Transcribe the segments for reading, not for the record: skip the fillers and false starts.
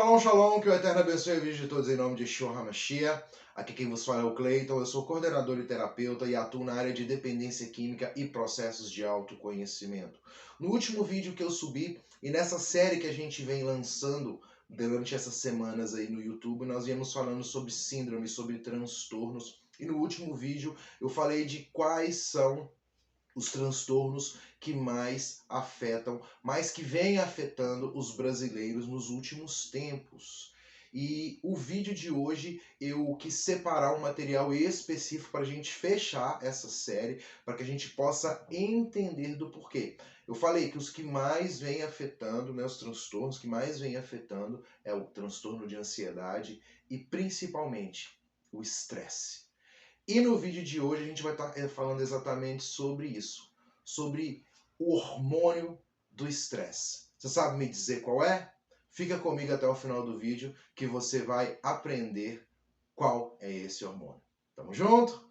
Shalom, shalom, que o Eterno abençoe a vida de todos em nome de Yeshua HaMashiach. Aqui quem vos fala é o Cleiton, eu sou coordenador e terapeuta e atuo na área de dependência química e processos de autoconhecimento. No último vídeo que eu subi, e nessa série que a gente vem lançando durante essas semanas aí no YouTube, nós viemos falando sobre síndromes, sobre transtornos, e no último vídeo eu falei de quais são os transtornos que mais afetam, mais que vem afetando os brasileiros nos últimos tempos. E o vídeo de hoje eu quis separar um material específico para a gente fechar essa série, para que a gente possa entender do porquê. Eu falei que os que mais vêm afetando, os transtornos que mais vêm afetando é o transtorno de ansiedade e principalmente o estresse. E no vídeo de hoje a gente vai estar falando exatamente sobre isso, sobre o hormônio do estresse. Você sabe me dizer qual é? Fica comigo até o final do vídeo que você vai aprender qual é esse hormônio. Tamo junto?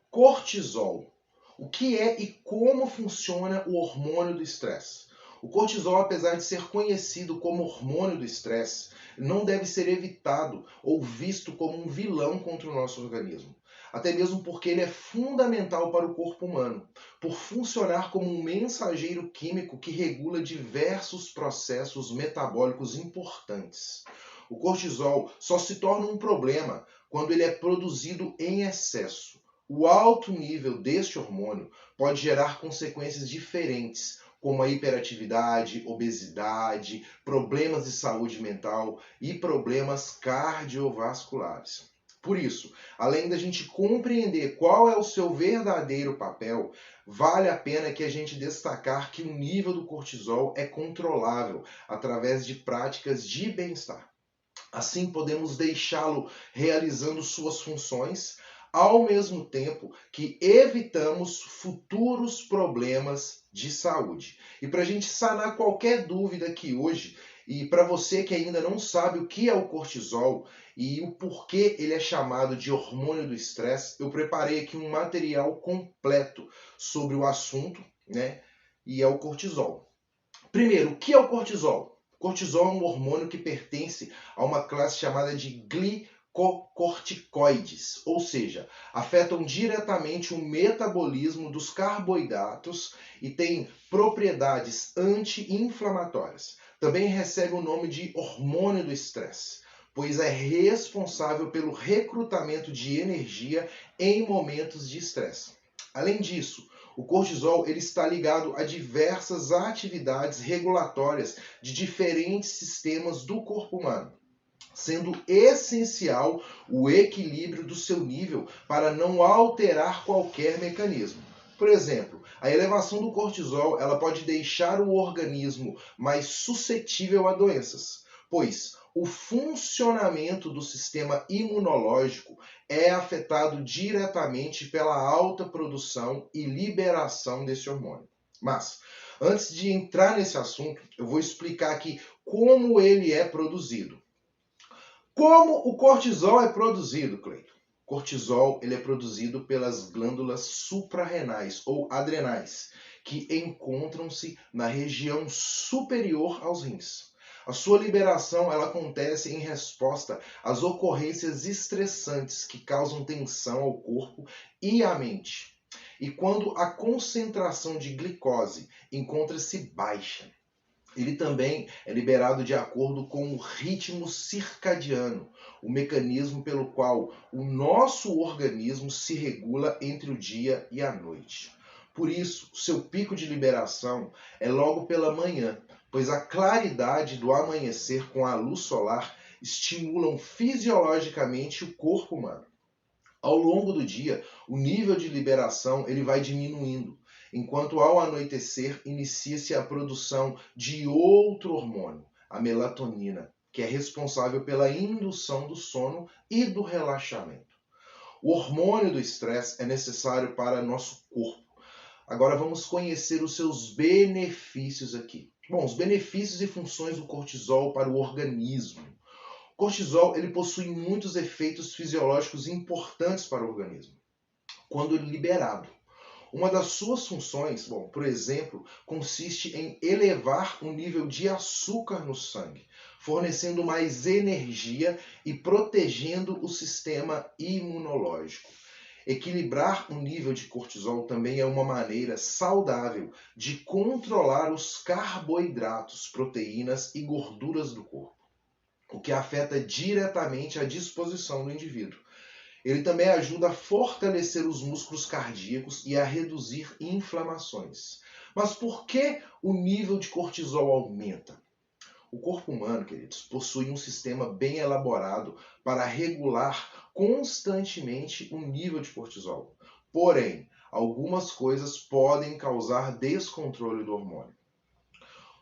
Cortisol. O que é e como funciona o hormônio do estresse? O cortisol, apesar de ser conhecido como hormônio do estresse, não deve ser evitado ou visto como um vilão contra o nosso organismo. Até mesmo porque ele é fundamental para o corpo humano, por funcionar como um mensageiro químico que regula diversos processos metabólicos importantes. O cortisol só se torna um problema quando ele é produzido em excesso. O alto nível deste hormônio pode gerar consequências diferentes, como a hiperatividade, obesidade, problemas de saúde mental e problemas cardiovasculares. Por isso, além da gente compreender qual é o seu verdadeiro papel, vale a pena que a gente destacar que o nível do cortisol é controlável através de práticas de bem-estar. Assim, podemos deixá-lo realizando suas funções, ao mesmo tempo que evitamos futuros problemas de saúde. E para a gente sanar qualquer dúvida aqui hoje, e para você que ainda não sabe o que é o cortisol e o porquê ele é chamado de hormônio do estresse, eu preparei aqui um material completo sobre o assunto, E é o cortisol. Primeiro, o que é o cortisol? O cortisol é um hormônio que pertence a uma classe chamada de glicocorticoides, ou seja, afetam diretamente o metabolismo dos carboidratos e têm propriedades anti-inflamatórias. Também recebe o nome de hormônio do estresse, pois é responsável pelo recrutamento de energia em momentos de estresse. Além disso, o cortisol ele está ligado a diversas atividades regulatórias de diferentes sistemas do corpo humano, sendo essencial o equilíbrio do seu nível para não alterar qualquer mecanismo. Por exemplo, a elevação do cortisol ela pode deixar o organismo mais suscetível a doenças, pois o funcionamento do sistema imunológico é afetado diretamente pela alta produção e liberação desse hormônio. Mas, antes de entrar nesse assunto, eu vou explicar aqui como ele é produzido. Como o cortisol é produzido, Cleiton? Cortisol ele é produzido pelas glândulas suprarrenais ou adrenais, que encontram-se na região superior aos rins. A sua liberação ela acontece em resposta às ocorrências estressantes que causam tensão ao corpo e à mente. E quando a concentração de glicose encontra-se baixa, ele também é liberado de acordo com o ritmo circadiano, o mecanismo pelo qual o nosso organismo se regula entre o dia e a noite. Por isso, seu pico de liberação é logo pela manhã, pois a claridade do amanhecer com a luz solar estimulam fisiologicamente o corpo humano. Ao longo do dia, o nível de liberação ele vai diminuindo, enquanto ao anoitecer inicia-se a produção de outro hormônio, a melatonina, que é responsável pela indução do sono e do relaxamento. O hormônio do estresse é necessário para nosso corpo. Agora vamos conhecer os seus benefícios aqui. Bom, os benefícios e funções do cortisol para o organismo. O cortisol ele possui muitos efeitos fisiológicos importantes para o organismo. Quando liberado, Uma das suas funções, bom, por exemplo, consiste em elevar o nível de açúcar no sangue, fornecendo mais energia e protegendo o sistema imunológico. Equilibrar o nível de cortisol também é uma maneira saudável de controlar os carboidratos, proteínas e gorduras do corpo, o que afeta diretamente a disposição do indivíduo. Ele também ajuda a fortalecer os músculos cardíacos e a reduzir inflamações. Mas por que o nível de cortisol aumenta? O corpo humano, queridos, possui um sistema bem elaborado para regular constantemente o nível de cortisol. Porém, algumas coisas podem causar descontrole do hormônio.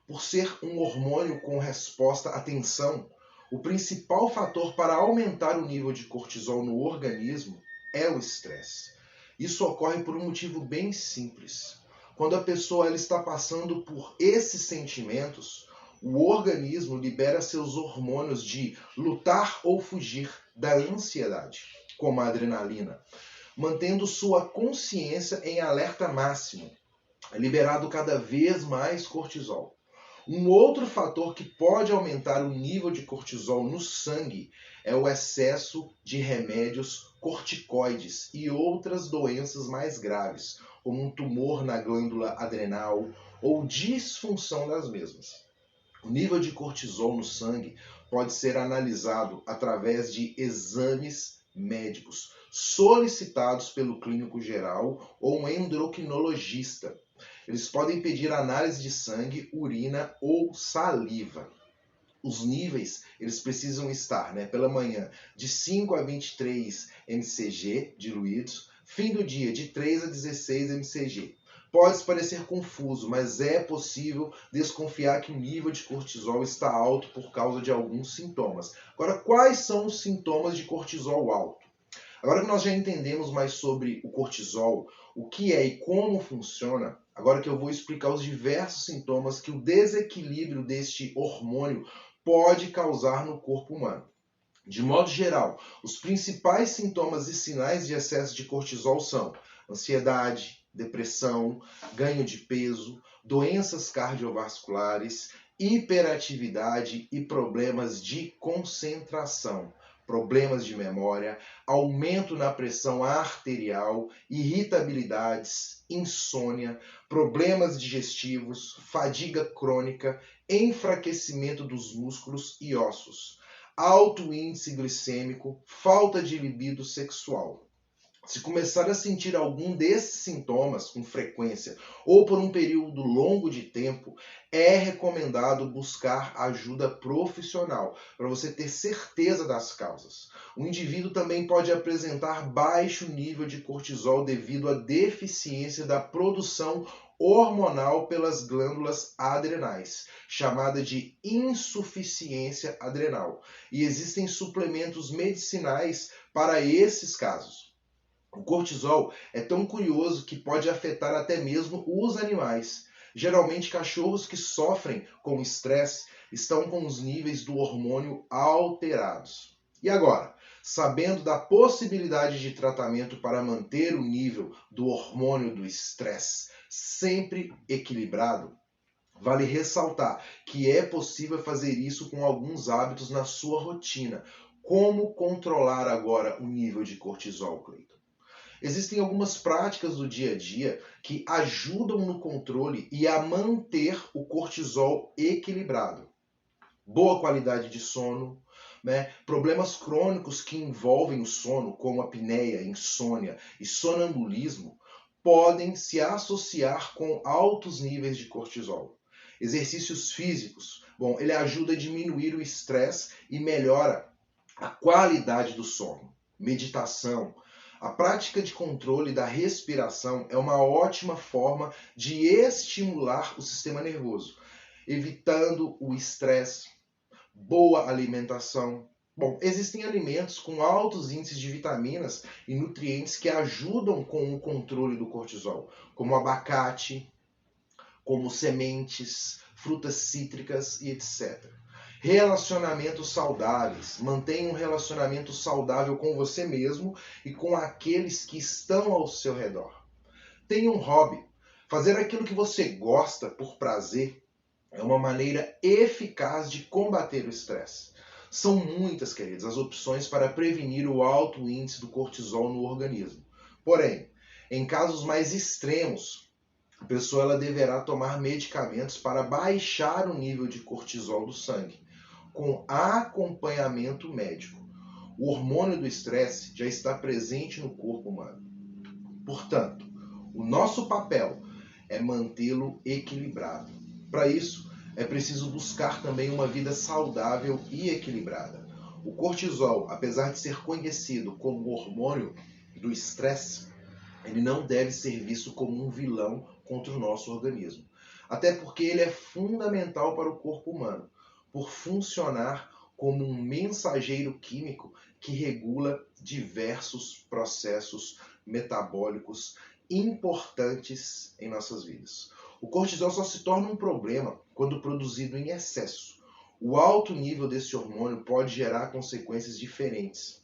Por ser um hormônio com resposta à tensão, o principal fator para aumentar o nível de cortisol no organismo é o estresse. Isso ocorre por um motivo bem simples. Quando a pessoa ela está passando por esses sentimentos, o organismo libera seus hormônios de lutar ou fugir da ansiedade, como a adrenalina, mantendo sua consciência em alerta máximo. É liberado cada vez mais cortisol. Um outro fator que pode aumentar o nível de cortisol no sangue é o excesso de remédios corticoides e outras doenças mais graves, como um tumor na glândula adrenal ou disfunção das mesmas. O nível de cortisol no sangue pode ser analisado através de exames médicos solicitados pelo clínico geral ou um endocrinologista. Eles podem pedir análise de sangue, urina ou saliva. Os níveis, eles precisam estar, pela manhã, de 5 a 23 mcg diluídos, fim do dia, de 3 a 16 mcg. Pode parecer confuso, mas é possível desconfiar que o nível de cortisol está alto por causa de alguns sintomas. Agora, quais são os sintomas de cortisol alto? Agora que nós já entendemos mais sobre o cortisol, o que é e como funciona, agora que eu vou explicar os diversos sintomas que o desequilíbrio deste hormônio pode causar no corpo humano. De modo geral, os principais sintomas e sinais de excesso de cortisol são ansiedade, depressão, ganho de peso, doenças cardiovasculares, hiperatividade e problemas de concentração, problemas de memória, aumento na pressão arterial, irritabilidades, insônia, problemas digestivos, fadiga crônica, enfraquecimento dos músculos e ossos, alto índice glicêmico, falta de libido sexual. Se começar a sentir algum desses sintomas com frequência ou por um período longo de tempo, é recomendado buscar ajuda profissional para você ter certeza das causas. O indivíduo também pode apresentar baixo nível de cortisol devido à deficiência da produção hormonal pelas glândulas adrenais, chamada de insuficiência adrenal. E existem suplementos medicinais para esses casos. O cortisol é tão curioso que pode afetar até mesmo os animais. Geralmente, cachorros que sofrem com estresse estão com os níveis do hormônio alterados. E agora, sabendo da possibilidade de tratamento para manter o nível do hormônio do estresse sempre equilibrado, vale ressaltar que é possível fazer isso com alguns hábitos na sua rotina. Como controlar agora o nível de cortisol, Cleiton? Existem algumas práticas do dia a dia que ajudam no controle e a manter o cortisol equilibrado. Boa qualidade de sono, problemas crônicos que envolvem o sono, como apneia, insônia e sonambulismo, podem se associar com altos níveis de cortisol. Exercícios físicos, ele ajuda a diminuir o estresse e melhora a qualidade do sono. Meditação. A prática de controle da respiração é uma ótima forma de estimular o sistema nervoso, evitando o estresse. Boa alimentação. Existem alimentos com altos índices de vitaminas e nutrientes que ajudam com o controle do cortisol, como abacate, como sementes, frutas cítricas e etc. Relacionamentos saudáveis. Mantenha um relacionamento saudável com você mesmo e com aqueles que estão ao seu redor. Tenha um hobby. Fazer aquilo que você gosta por prazer é uma maneira eficaz de combater o estresse. São muitas, queridos, as opções para prevenir o alto índice do cortisol no organismo. Porém, em casos mais extremos, a pessoa ela deverá tomar medicamentos para baixar o nível de cortisol do sangue, com acompanhamento médico. O hormônio do estresse já está presente no corpo humano. Portanto, o nosso papel é mantê-lo equilibrado. Para isso, é preciso buscar também uma vida saudável e equilibrada. O cortisol, apesar de ser conhecido como o hormônio do estresse, ele não deve ser visto como um vilão contra o nosso organismo. Até porque ele é fundamental para o corpo humano, por funcionar como um mensageiro químico que regula diversos processos metabólicos importantes em nossas vidas. O cortisol só se torna um problema quando produzido em excesso. O alto nível desse hormônio pode gerar consequências diferentes.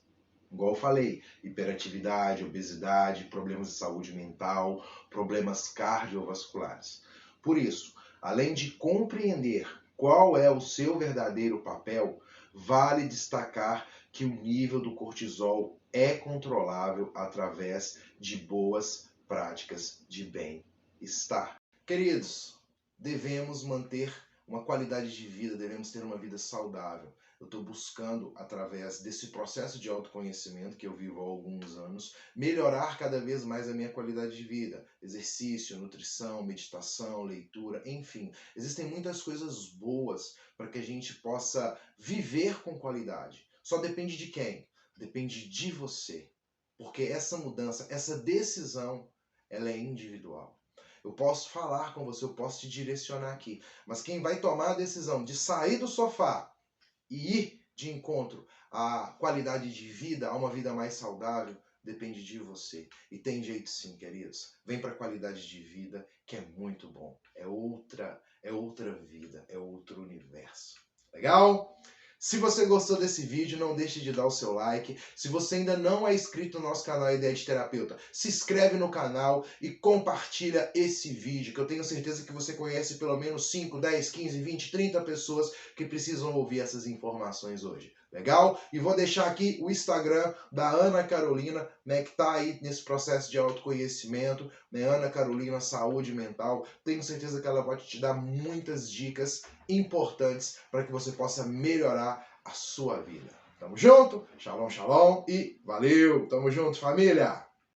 Igual eu falei, hiperatividade, obesidade, problemas de saúde mental, problemas cardiovasculares. Por isso, além de compreender qual é o seu verdadeiro papel, vale destacar que o nível do cortisol é controlável através de boas práticas de bem-estar. Queridos, devemos manter uma qualidade de vida, devemos ter uma vida saudável. Eu estou buscando, através desse processo de autoconhecimento que eu vivo há alguns anos, melhorar cada vez mais a minha qualidade de vida. Exercício, nutrição, meditação, leitura, enfim. Existem muitas coisas boas para que a gente possa viver com qualidade. Só depende de quem? Depende de você. Porque essa mudança, essa decisão, ela é individual. Eu posso falar com você, eu posso te direcionar aqui. Mas quem vai tomar a decisão de sair do sofá e ir de encontro à qualidade de vida, a uma vida mais saudável, depende de você. E tem jeito sim, queridos. Vem para a qualidade de vida, que é muito bom. É outra vida, é outro universo. Legal? Se você gostou desse vídeo, não deixe de dar o seu like. Se você ainda não é inscrito no nosso canal Ideia de Terapeuta, se inscreve no canal e compartilha esse vídeo, que eu tenho certeza que você conhece pelo menos 5, 10, 15, 20, 30 pessoas que precisam ouvir essas informações hoje. Legal? E vou deixar aqui o Instagram da Ana Carolina, né, que está aí nesse processo de autoconhecimento, né, Ana Carolina Saúde Mental. Tenho certeza que ela pode te dar muitas dicas importantes para que você possa melhorar a sua vida. Tamo junto, shalom, shalom e valeu! Tamo junto, família!